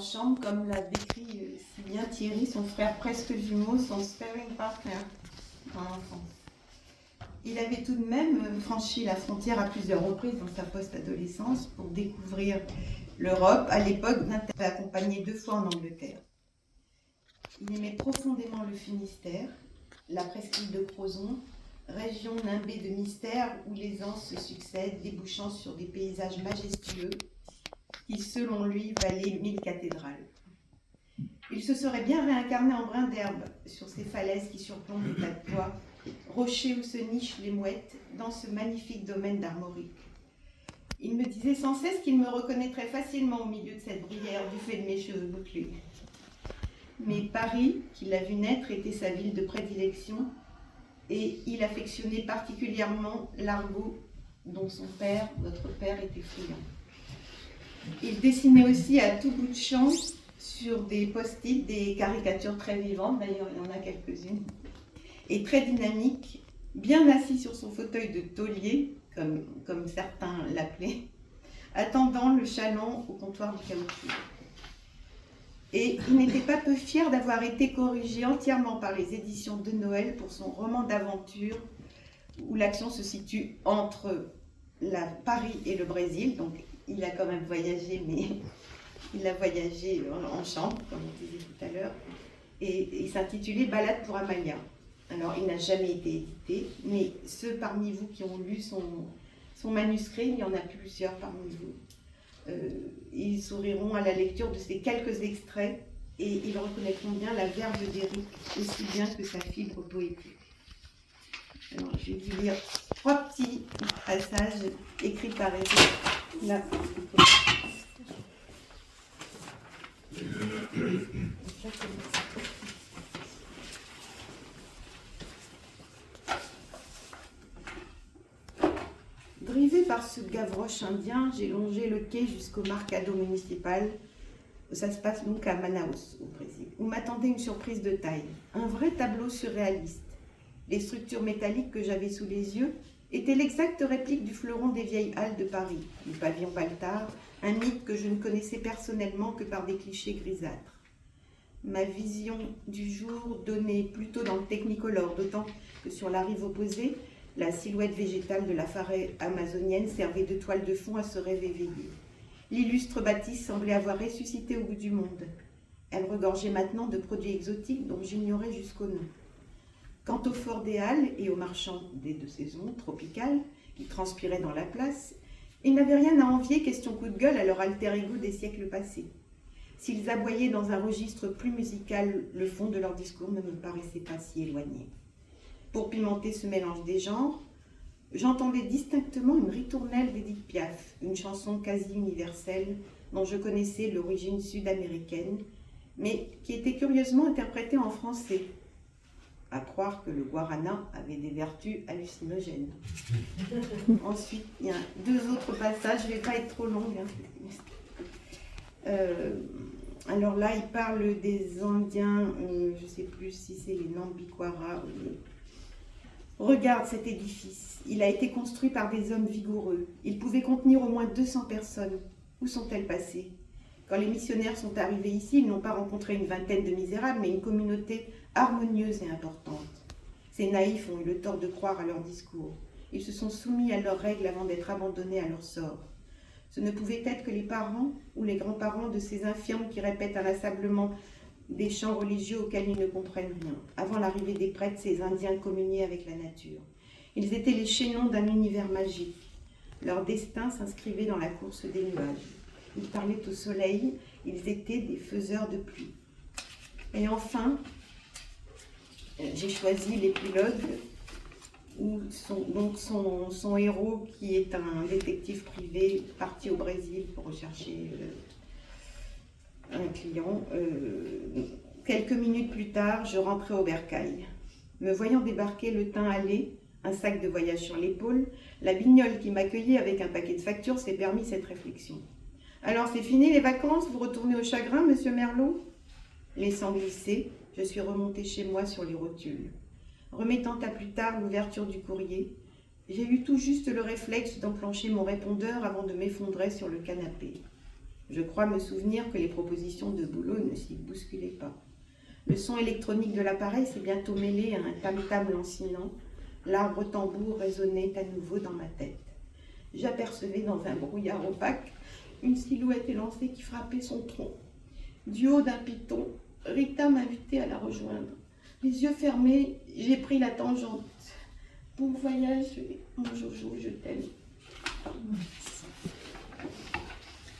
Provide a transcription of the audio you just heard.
chambre, comme l'a décrit si bien Thierry, son frère presque jumeau, son sparring partner dans l'enfance. Il avait tout de même franchi la frontière à plusieurs reprises dans sa post-adolescence pour découvrir l'Europe. À l'époque, Nathan avait accompagné 2 fois en Angleterre. Il aimait profondément le Finistère, la presqu'île de Crozon, région nimbée de mystères où les anses se succèdent, débouchant sur des paysages majestueux qui, selon lui, valaient 1000 cathédrales. Il se serait bien réincarné en brin d'herbe sur ces falaises qui surplombent des tas de bois, rochers où se nichent les mouettes, dans ce magnifique domaine d'Armorique. Il me disait sans cesse qu'il me reconnaîtrait facilement au milieu de cette bruyère du fait de mes cheveux bouclés. Mais Paris, qu'il a vu naître, était sa ville de prédilection et il affectionnait particulièrement l'argot dont son père, notre père, était friand. Il dessinait aussi à tout bout de champ sur des post-it des caricatures très vivantes, d'ailleurs il y en a quelques-unes, et très dynamiques, bien assis sur son fauteuil de taulier, comme certains l'appelaient, attendant le chaland au comptoir du caoutchouc. Et il n'était pas peu fier d'avoir été corrigé entièrement par les éditions de Noël pour son roman d'aventure où l'action se situe entre Paris et le Brésil. Donc il a quand même voyagé, mais il a voyagé en chambre, comme on disait tout à l'heure, et il s'intitulait Ballade pour Amalia. Alors il n'a jamais été édité, mais ceux parmi vous qui ont lu son manuscrit, il y en a plusieurs parmi vous, ils souriront à la lecture de ces quelques extraits et ils reconnaîtront bien la verve d'Éric aussi bien que sa fibre poétique. Alors, je vais vous lire 3 petits passages écrits par Éric. Là. Drivé par ce gavroche indien, j'ai longé le quai jusqu'au Mercado municipal. Ça se passe donc à Manaus, au Brésil, où m'attendait une surprise de taille. Un vrai tableau surréaliste. Les structures métalliques que j'avais sous les yeux étaient l'exacte réplique du fleuron des vieilles halles de Paris, du pavillon Baltard, un mythe que je ne connaissais personnellement que par des clichés grisâtres. Ma vision du jour donnait plutôt dans le technicolor, d'autant que sur la rive opposée, la silhouette végétale de la forêt amazonienne servait de toile de fond à ce rêve éveillé. L'illustre bâtisse semblait avoir ressuscité au bout du monde. Elle regorgeait maintenant de produits exotiques dont j'ignorais jusqu'au nom. Quant au fort des Halles et aux marchands des 2 saisons tropicales qui transpiraient dans la place, ils n'avaient rien à envier, question coup de gueule, à leur alter ego des siècles passés. S'ils aboyaient dans un registre plus musical, le fond de leur discours ne me paraissait pas si éloigné. Pour pimenter ce mélange des genres, j'entendais distinctement une ritournelle d'Édith Piaf, une chanson quasi universelle dont je connaissais l'origine sud-américaine, mais qui était curieusement interprétée en français, à croire que le guarana avait des vertus hallucinogènes. Ensuite, il y a 2 autres passages, je ne vais pas être trop longue. Alors là, il parle des Indiens, je ne sais plus si c'est les Nambiquara. Regarde cet édifice, il a été construit par des hommes vigoureux. Il pouvait contenir au moins 200 personnes. Où sont-elles passées? Quand les missionnaires sont arrivés ici, ils n'ont pas rencontré une vingtaine de misérables, mais une communauté harmonieuse et importante. Ces naïfs ont eu le tort de croire à leur discours. Ils se sont soumis à leurs règles avant d'être abandonnés à leur sort. Ce ne pouvaient être que les parents ou les grands-parents de ces infirmes qui répètent inlassablement des chants religieux auxquels ils ne comprennent rien. Avant l'arrivée des prêtres, ces Indiens communiaient avec la nature. Ils étaient les chaînons d'un univers magique. Leur destin s'inscrivait dans la course des nuages. Ils parlaient au soleil, ils étaient des faiseurs de pluie. Et enfin, j'ai choisi l'épilogue où son héros, qui est un détective privé, parti au Brésil pour rechercher un client. Quelques minutes plus tard, je rentrais au bercail. Me voyant débarquer le teint hâlé, un sac de voyage sur l'épaule, la bignole qui m'accueillait avec un paquet de factures s'est permis cette réflexion. « Alors, c'est fini les vacances? Vous retournez au chagrin, monsieur Merlot ?» Laissant glisser, je suis remontée chez moi sur les rotules. Remettant à plus tard l'ouverture du courrier, j'ai eu tout juste le réflexe d'enclencher mon répondeur avant de m'effondrer sur le canapé. Je crois me souvenir que les propositions de boulot ne s'y bousculaient pas. Le son électronique de l'appareil s'est bientôt mêlé à un tam-tam lancinant. L'arbre-tambour résonnait à nouveau dans ma tête. J'apercevais dans un brouillard opaque une silhouette élancée qui frappait son tronc. Du haut d'un piton, Rita m'invitait à la rejoindre. Les yeux fermés, j'ai pris la tangente. Bon voyage, mon Jojo, je t'aime.